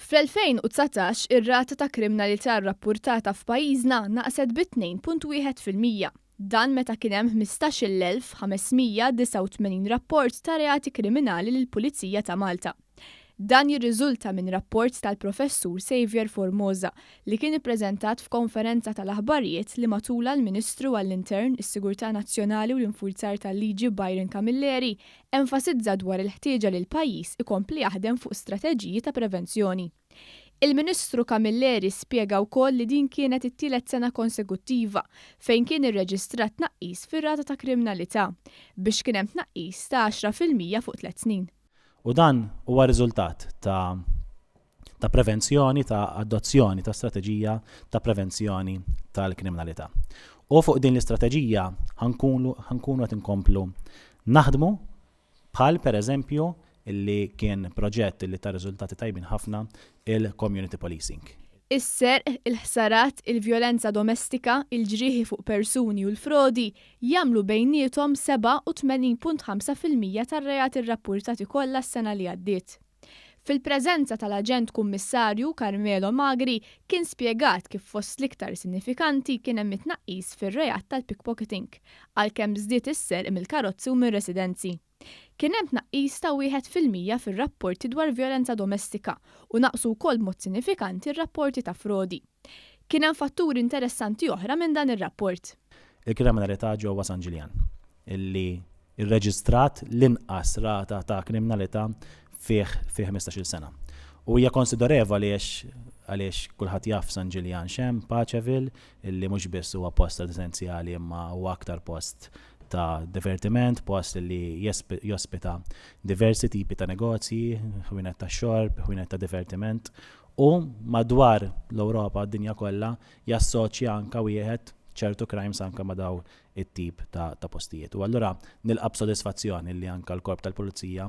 Fl-2019 ir-rata ta' kriminalità rrappurtata f'pajjiżna naqset b'2.1%. Dan meta kien hemm 15,589 rapport ta' reati kriminali lill-Pulizija ta' Malta. Dan jirriżulta minn rapport tal-Professur Xavier Formosa li kien ippreżentat f'konferenza tal-aħbarijiet li matula l-Ministru għall-Intern, is-Sigurtà Nazzjonali u l-Infurzar tal-Liġi Byron Camilleri enfasizza dwar il-ħtieġa li l-pajjiż ikompli jaħdem fuq strateġiji ta' prevenzjoni. Il-Ministru Camilleri spjega wkoll li din kienet it-tielet sena konsekuttiva fejn kien irreġistrat tnaqqis fir-rata ta' kriminalità biex kien hemm tnaqqis ta' 10% fuq 3 snin. U dan huwa riżultat ta' prevenzjoni, ta' adozzjoni ta' strateġija ta' prevenzjoni tal-kriminalità. U fuq din l-istrateġija ħankunu qed inkomplu naħdmu bħal pereżempju illi kien proġett illi ta' riżultati tajbin ħafna il-community policing. Is-serq, il-ħsarat, il-vjolenza domestika, il-ġrieħi fuq persuni u l-frodi jagħmlu bejniethom 87.5% tar-reati rrappurtati kollha s-sena li għaddiet. Fil-preżenza tal-Aġent Kummissarju Carmelo Magri kien spjegat kif fost l-iktar sinifikanti kien hemm it-tnaqqis fir-reat tal-pickpocketing għalkemm żdied is-serq mill-karozzi u mir-residenzi. Kien hemm tnaqqis ta' 1% fir-rapporti dwar vjolenza domestika u naqsu wkoll b'mod sinifikanti r-rapporti ta' frodi. Kien hemm fatturi interessanti oħra minn dan ir-rapport. Il-kriminalità ġewwa San Ġiljan illi irreġistrat l-inqas rata ta' kriminalità fih 15-il sena. U hija konsiderevoli għaliex kulħadd jaf San Ġiljan xem Paċeville illi mhux biss huwa post residenzjali imma huwa aktar post ta' divertiment, post li jospita diversi tipi ta' negozji, ħwienet ta' xorb, ħwienet ta' divertiment, u madwar l-Ewropa d-dinja kollha jassoċja anke wieħed ċertu crimes anke ma' daw it-tip ta' postijiet. U allura nilqa' b'sodisfazzjoni li anke l-Korp tal-Pulizija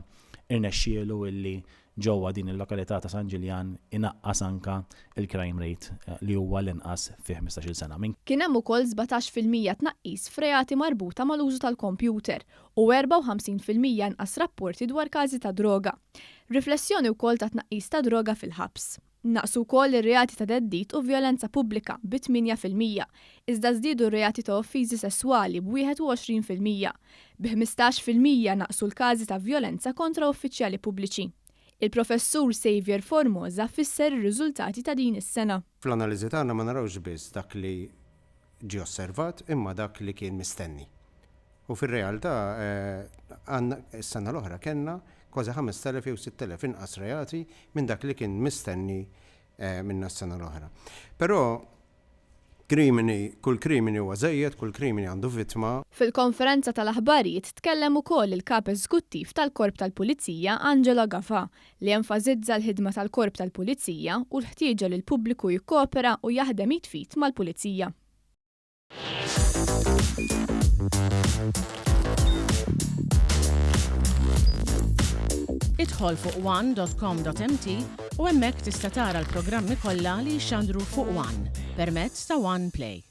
irnexxielu illi ġewwa din il-lokalità ta' San Ġiljan inaqqas anke il-crime rate li huwa l-inqas fi 15-il sena. Kien hemm ukoll 17% tnaqqis f'reati marbuta mal-użu tal-kompjuter u 54% inqas rapporti dwar każi ta' droga. Riflessjoni wkoll ta' tnaqqis ta' droga fil-ħabs. Naqsu wkoll ir-reati ta' teddid u vjolenza pubblika b'8%, iżda żdiedu r-reati ta' offiżi sesswali b'21%, b'15% naqsu l-każi ta' vjolenza kontra uffiċjali pubbliċi. Il-Professur Xavier Formosa fisser ir-riżultati ta' din is-sena. Fl-analiżi tagħna ma narawx biss dak li ġie osservat imma dak li kien mistenni. U fir-realtà is-sena l-oħra kellna kważi 5,000 jew 6,000 inqas reati minn dak li kien mistenni minn s-sena l-oħra. Però kull krimini huwa żejjed, kull krimini għandu vittma. Fil-konferenza tal-aħbarijiet tkellem ukoll il-kap eżekuttiv tal-Korp tal-Pulizija Angelo Gafà li enfasizza l-ħidma tal-Korp tal-Pulizija u l-ħtieġa li l-pubbliku jikkopera u jaħdem jitfit mal-Pulizija. Idħol fuq one.com.mt u hemmhekk tista' tara l-programmi kollha li jxandru fuq One permezz ta' One Play.